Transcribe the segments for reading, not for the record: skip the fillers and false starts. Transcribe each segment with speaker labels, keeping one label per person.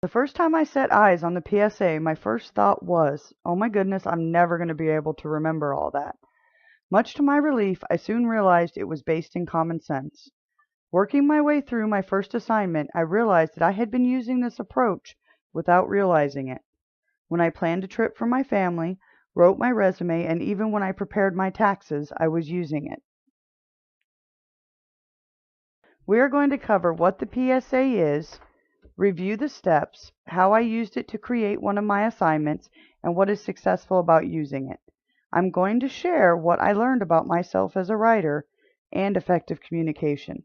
Speaker 1: The first time I set eyes on the PSA, my first thought was, oh my goodness, I'm never going to be able to remember all that. Much to my relief, I soon realized it was based in common sense. Working my way through my first assignment, I realized that I had been using this approach without realizing it. When I planned a trip for my family, wrote my resume, and even when I prepared my taxes, I was using it. We are going to cover what the PSA is, review the steps, how I used it to create one of my assignments, and what is successful about using it. I'm going to share what I learned about myself as a writer and effective communication.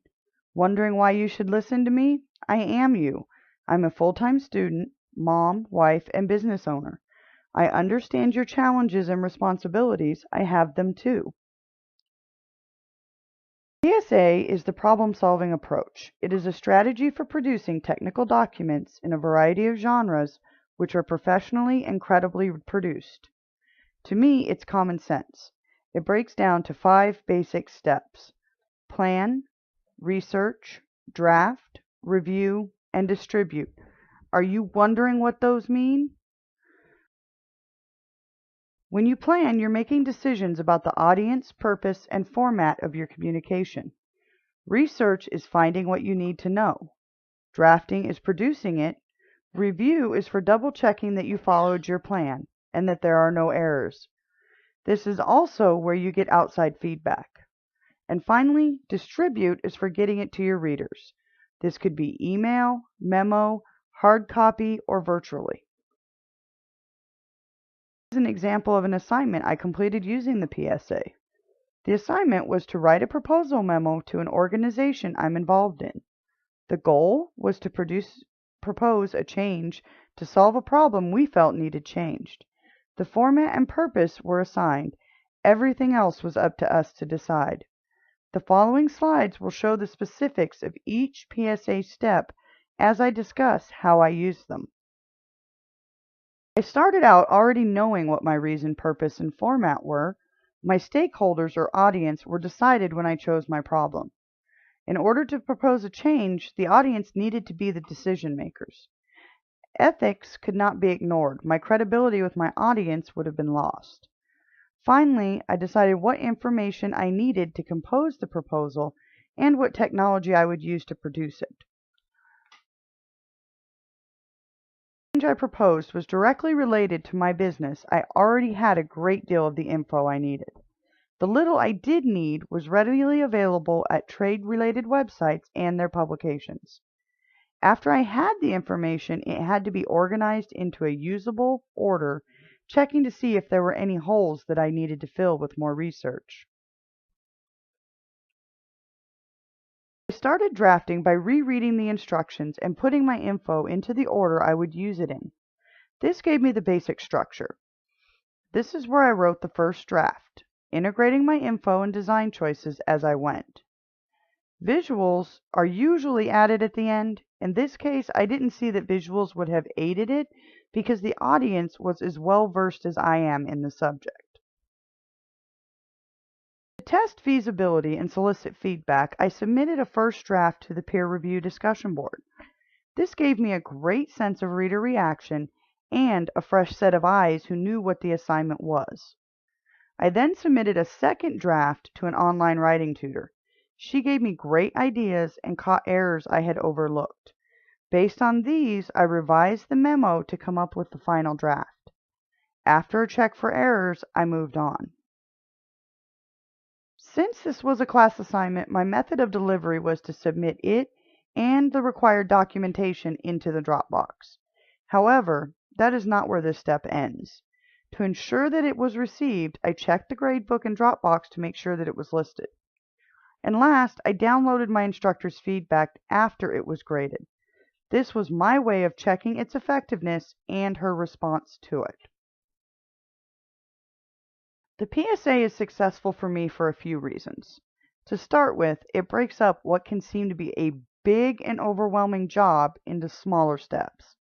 Speaker 1: Wondering why you should listen to me? I am you. I'm a full-time student, mom, wife, and business owner. I understand your challenges and responsibilities. I have them too. PSA is the problem-solving approach. It is a strategy for producing technical documents in a variety of genres which are professionally and credibly produced. To me, it's common sense. It breaks down to 5 basic steps: plan, research, draft, review, and distribute. Are you wondering what those mean? When you plan, you're making decisions about the audience, purpose, and format of your communication. Research is finding what you need to know. Drafting is producing it. Review is for double-checking that you followed your plan and that there are no errors. This is also where you get outside feedback. And finally, distribute is for getting it to your readers. This could be email, memo, hard copy, or virtually. This is an example of an assignment I completed using the PSA. The assignment was to write a proposal memo to an organization I'm involved in. The goal was to propose a change to solve a problem we felt needed changed. The format and purpose were assigned. Everything else was up to us to decide. The following slides will show the specifics of each PSA step as I discuss how I use them. I started out already knowing what my reason, purpose, and format were. My stakeholders or audience were decided when I chose my problem. In order to propose a change, the audience needed to be the decision makers. Ethics could not be ignored. My credibility with my audience would have been lost. Finally, I decided what information I needed to compose the proposal and what technology I would use to produce it. The change I proposed was directly related to my business. I already had a great deal of the info I needed. The little I did need was readily available at trade-related websites and their publications. After I had the information, it had to be organized into a usable order, checking to see if there were any holes that I needed to fill with more research. I started drafting by rereading the instructions and putting my info into the order I would use it in. This gave me the basic structure. This is where I wrote the first draft, integrating my info and design choices as I went. Visuals are usually added at the end. In this case, I didn't see that visuals would have aided it because the audience was as well versed as I am in the subject. To test feasibility and solicit feedback, I submitted a first draft to the peer review discussion board. This gave me a great sense of reader reaction and a fresh set of eyes who knew what the assignment was. I then submitted a second draft to an online writing tutor. She gave me great ideas and caught errors I had overlooked. Based on these, I revised the memo to come up with the final draft. After a check for errors, I moved on. Since this was a class assignment, my method of delivery was to submit it and the required documentation into the Dropbox. However, that is not where this step ends. To ensure that it was received, I checked the gradebook in Dropbox to make sure that it was listed. And last, I downloaded my instructor's feedback after it was graded. This was my way of checking its effectiveness and her response to it. The PSA is successful for me for a few reasons. To start with, it breaks up what can seem to be a big and overwhelming job into smaller steps.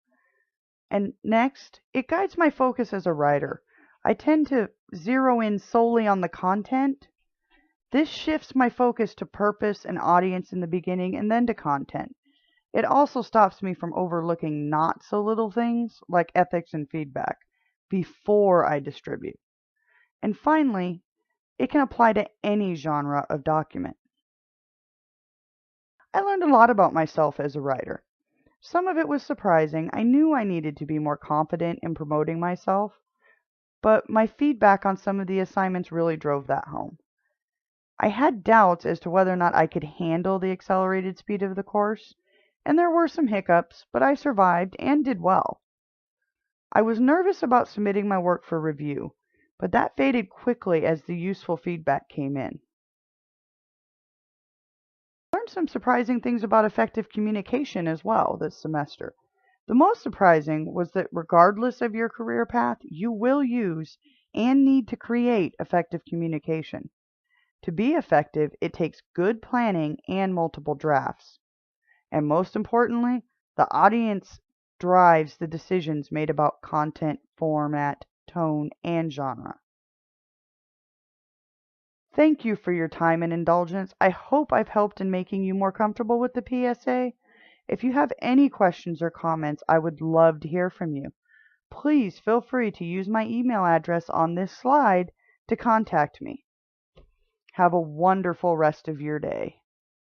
Speaker 1: And next, it guides my focus as a writer. I tend to zero in solely on the content. This shifts my focus to purpose and audience in the beginning and then to content. It also stops me from overlooking not so little things like ethics and feedback before I distribute. And finally, it can apply to any genre of document. I learned a lot about myself as a writer. Some of it was surprising. I knew I needed to be more confident in promoting myself, but my feedback on some of the assignments really drove that home. I had doubts as to whether or not I could handle the accelerated speed of the course, and there were some hiccups, but I survived and did well. I was nervous about submitting my work for review, but that faded quickly as the useful feedback came in. I learned some surprising things about effective communication as well this semester. The most surprising was that regardless of your career path, you will use and need to create effective communication. To be effective, it takes good planning and multiple drafts. And most importantly, the audience drives the decisions made about content, format, tone, and genre. Thank you for your time and indulgence. I hope I've helped in making you more comfortable with the PSA. If you have any questions or comments, I would love to hear from you. Please feel free to use my email address on this slide to contact me. Have a wonderful rest of your day.